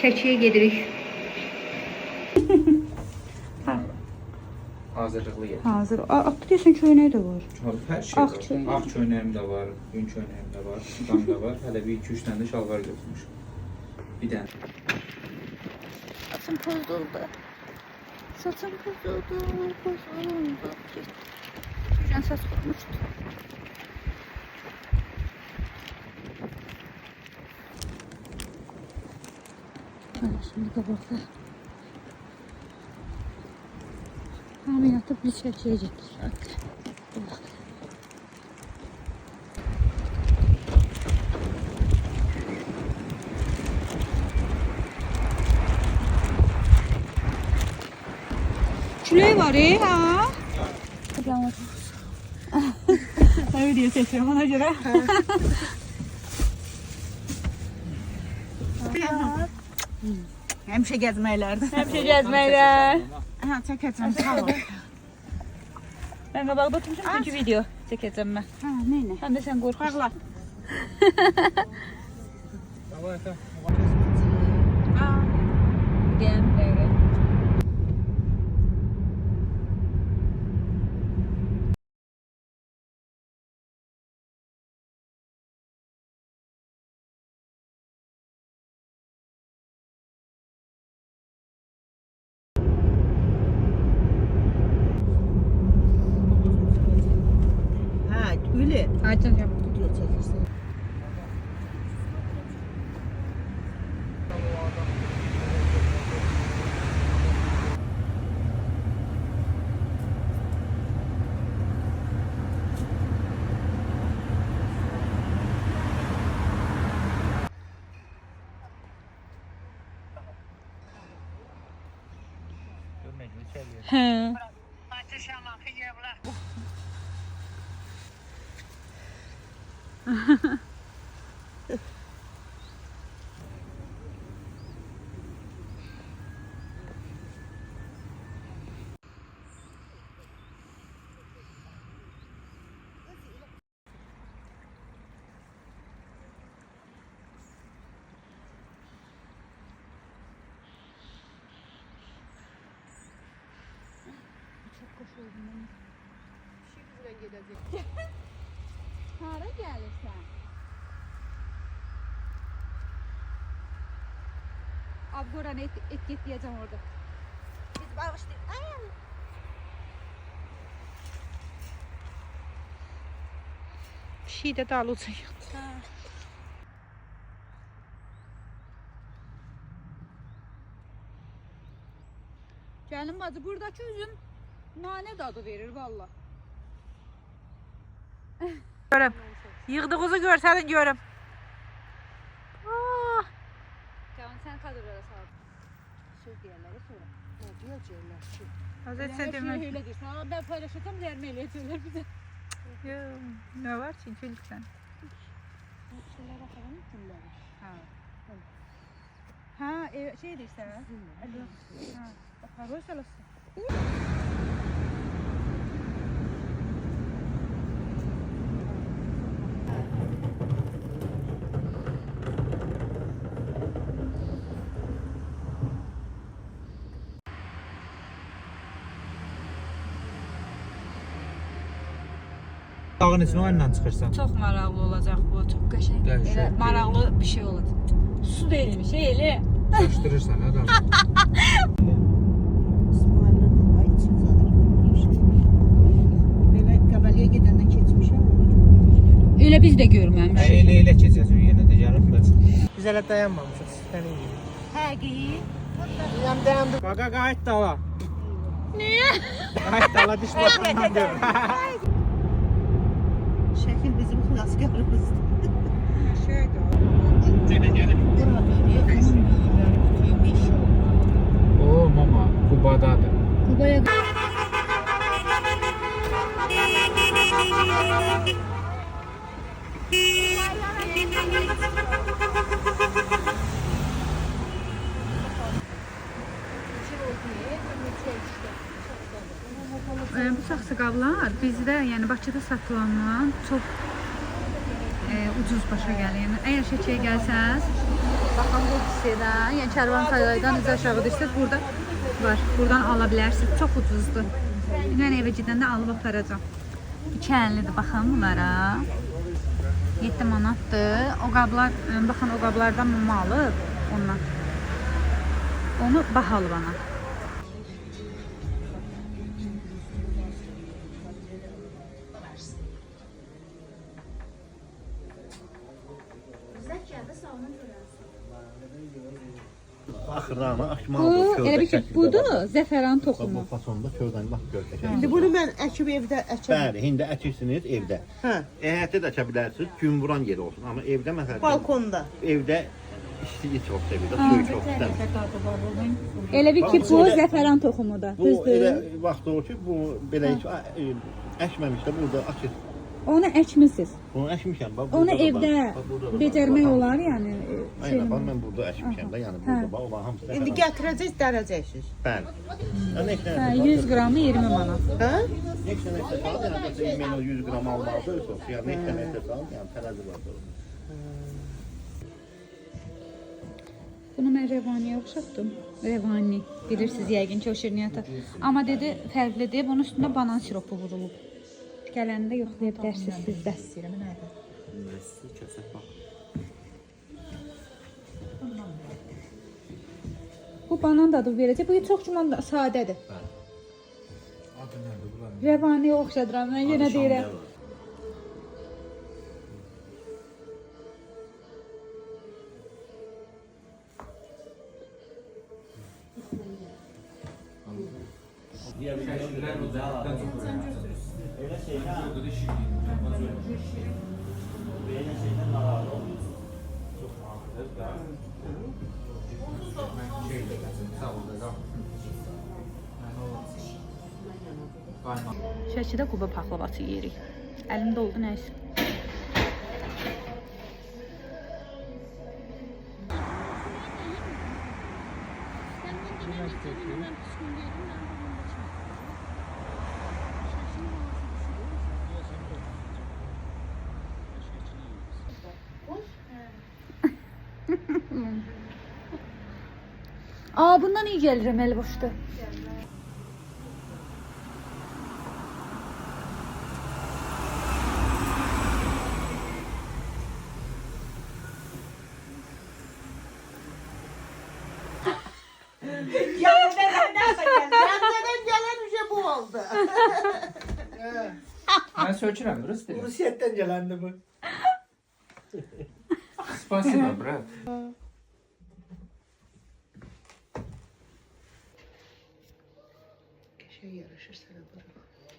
Şəkiyə gedirik. Hazırlıqlı yer. Hazır. Atlı deyəsən köynək də var. Hər şey Ağ var. köynək. Ağ köynəyim də var, gün köynəyim də var, tutam da var. Hələ bir 2-3 dənə də şalvar götürmüşüm. Bir dənə. Saçım pozuldu. Saçım pozuldu. Gücən saç kurmuşdu. Şimdi qabaqda. Hamı yatıb bir çəkiyə gedir. Külək var ha? Öyle diye seçiyorum ona göre. Həmişə gəzməklərdir. Həmişə gəzməklər. Hə, çəkəcəm, sağ ol. Ben qabaqda oturmuşum çünkü video çəkəcəm mən. Hə, neynə? Həm də sən qorxursan. Bağla. Gəlin bir dəqiqə. Hə, öyle. Aycan canım. Video çəkirsən. Hə. Hara gəlirsən? Abgoran et git diyeceğim orada. Biz bağışlayın. Bir şey de dal olacak. Gelin bacı buradaki üzüm nane tadı verir valla. Görüm. Yığdığınızı görseniz görüm. Canım sen kadrolara sağ. Söz deyərləri sonra. Diyor deyirlər ki. Hazır Her şeyi öyle deyirsən. Ama ben paylaşırsam zərmə eləyəcəklər bizə. Ne var ki lütfen. Şeylər axıranın gülləri. Ha şey deyirsən ha? Ha. Bak hoş olasın. Dağın içine oyundan çıxırsan. Çok maraqlı olacak bu, çok qəşəng. Qəşəng. Elə maraqlı bir şey olacak. Su değilmiş, elə. Çaşdırırsan ha dağ. İsmail'in ay için zaten. Belə Qəbəliyə gedəndə keçmişəm. Elə biz də görməmişik. Elə keçəcəksən yenə də yarım bəs. Biz hələ dayanmamışıq. Sənin gibi. Həqiqi. Yan dayandı. Qaqa qayıt dala. Niyə? Qayıt dala düşməsinlər deyir. Şəkil bizim xilaskarımızdır. O mama Kubadadır. Kubaya Bu saxsıqablar bizdə, yəni Bakıda satılandan çox ucuz başa gəlir. Yəni əgər Şəkiyə gəlsəz, baxın bu hissədən, yəni Kərvansaraydan üzə aşağı düşsəz burada var. Buradan ala bilərsiniz. Çox ucuzdur. Mən evə gedəndə alıb aparacağam. 2 əllidir baxın bunlara. 7 manatdır. O qablar, baxın o qablardan mama alıb ondan. Onu bahalı bana. Axırdan axmal Bu elə bir ki, budur zəfəran toxumu. Bu fasonda köldən bax görkəcək. İndi bunu mən əkib evdə əkəm. Bəli, indi əkirsiniz evdə. Hə. Həyətdə də əkə bilərsiniz, gün vuran yeri olsun. Amma evdə məsələn Balkonda. evdə istiyi çox sevirlər, suyu çox istəmir. Elə bir ki, bu zəfəran toxumudur. Bu elə vaxt olur ki, bu belə heç əkməmişdə burada açır. Onu əkmisiniz. Bunu əkmişəm bax. Onu burada da evdə bax, burada da bax, becərmək bax, olar, yəni. Aynen, bax mən burada əkmişəm də, yəni burada bax, olan hamısı. İndi gətirəcəksiniz, dərəcəksiniz. Bəli. Yəni Hə, 100 qramı 20 manat. Hə? Neçə nəsə sal, yəni mən 100 qram almalıdır, yəni neçə nəsə sal, yəni tərəzi var. Bunu mən revaniyə oxşatdım. Revani. Bilirsiniz yəqin ki, o şirniyyatı. Amma dedi, fərqlidir. Bunun üstünə banan siropu vurulub. Gələndə yoxlaya bilərsiniz sizdə. Bu banan dadı verəcək. Bu çox güman sadədir. Revaniyə oxşadıram. Mən yenə deyirəm. Şəkidə Quba paxlavası yeyirik. Əlimdə oldu nəysə. Aa, bundan iyi gəlir əməli boşda. Gəncədən gələn bir şey bu oldu. Ben sökürəm, burası değil. Rusiyetten gelendi bu. Spasibo, brat. Şey yaraşır sənə bura.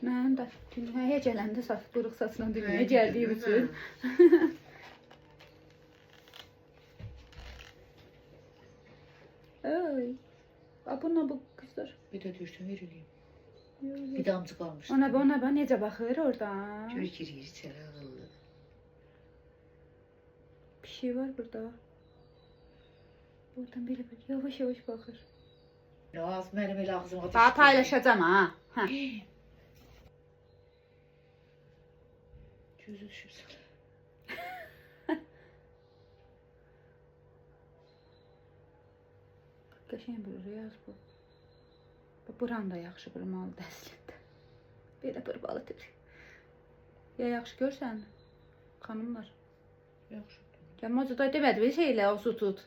Mənim də dünyaya gələndə saf quruq saçla dünyaya gəldiyim üçün. Ay. Bununla bu qızlar. Bir də düşsən veriləyim. Bir damcı qalmış. Ona necə baxır oradan? Gör girir içəri ağıllı. Bir şey var burada. Oradan belə yavaş baxır. Az mənim elə ağzıma düşdü. Daha paylaşacağım ha. Hə. Gözü düşüb sənə. Qəşəng bir yaz bu. Buran da yaxşı qırmalıdır əslində. Belə qırmalıdır. Ya yaxşı görsən, xanımlar. Yaxşı. Gəlməcədə demədi bir şeylə o su tut.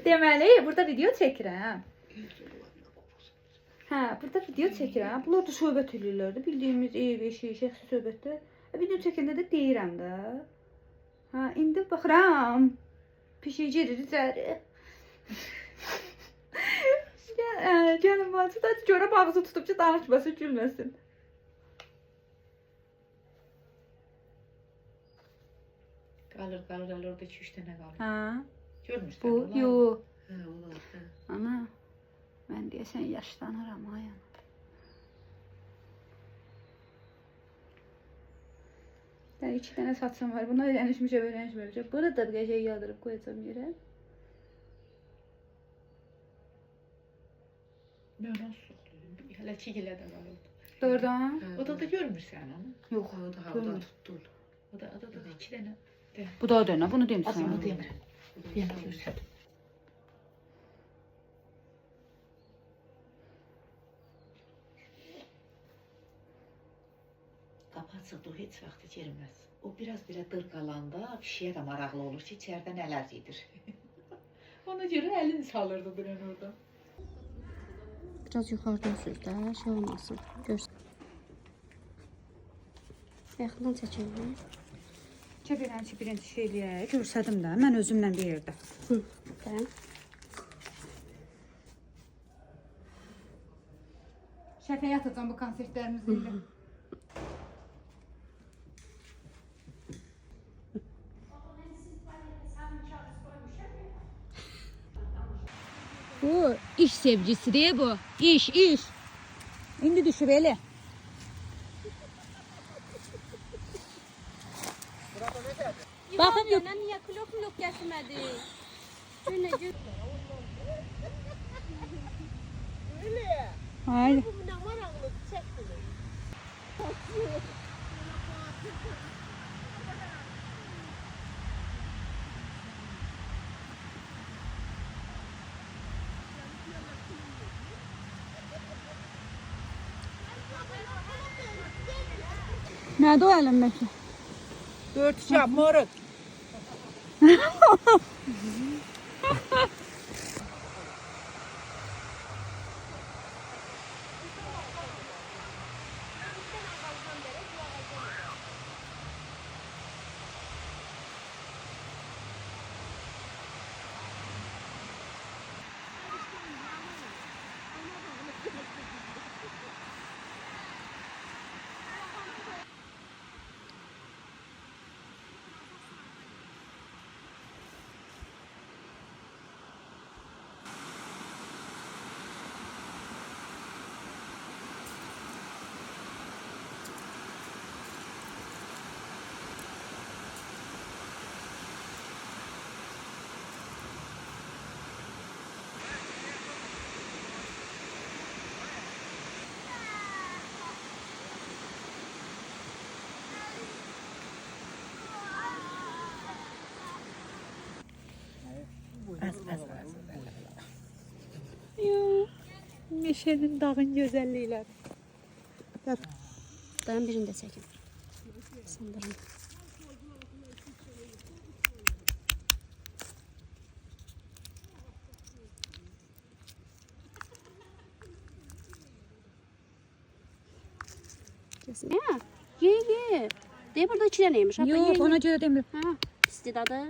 Deməli, burada video çəkirəm. Hə, burada video çəkirəm. Bunlar da söhbət edirlər də, bildiyimiz ev, eşik, şəxsi söhbətdə. Video çəkəndə də deyirəm də. Hə, indi baxıram. Pişiyidir içəri. Gəlin bacı da görəm ağzı tutub ki, danışması, gülməsin. Qalır, orada 2-3 dənə qalır. Hə, Görmürsən? bu, olar? yox. Hə, olar. Hə. Ana, mən deyəsən yaşlanıram, ayan. Ben 2 dənə saçım var. Buna öyrənmişəm. Burada da bir şey yadırıb qoyacağım yerə. Mən nasıl? Hələ 2 gilə də qalırdı. Doğrudan? O da görmürsən onu. Yox, Havada görmür. tutdu. O da 2 tane. Bu da o dönə, bunu demişsən. Aslında demirəm. Yəni görsün. Qapı açıqdır, heç vaxt girməz. O biraz belə dırqalanda pişiyə də maraqlı olur ki, içəridə nələr gedir. Ona görə əlini salırdı bir an orada. Biraz yuxarıdan süz də, şey olmasın. Görsün. Yaxından çəkəlim. Çəpirənçi birinci şeyliyə görsədim də, mən özümlə bir yerdə. Tamam. Şəfəyə atacağım bu konsertlərimizi ilə. Bu iş sevgisidir bu. İş. İndi düşüb elə. Bakın yok. Niye klok getirmedi? Şöyle gör. Haydi. Nerede o elindeki? 4 çap moruk. Meşenin dağın güzelliğiyle. Ben birini de çekeyim. Sanırım. Kesin. Ya, ye. De burada 2 taneymiş. Hatta Yok, ye. ona göre demiyorum. Ha, istidadı.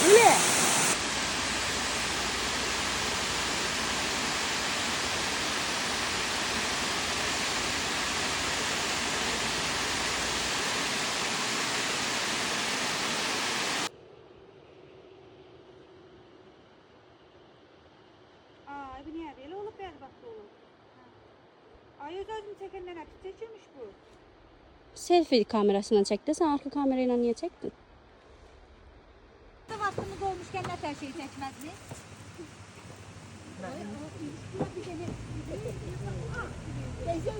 Öyle. Aa, bu niye böyle olup berbat olur? Ay özüm çekenler hep çekilmiş bu. Selfie kamerasından çekti. Sen arka kamerayla niye çektin? Vaktimiz olmuşken ne her şeyi çekmez mi? Teyze diyor.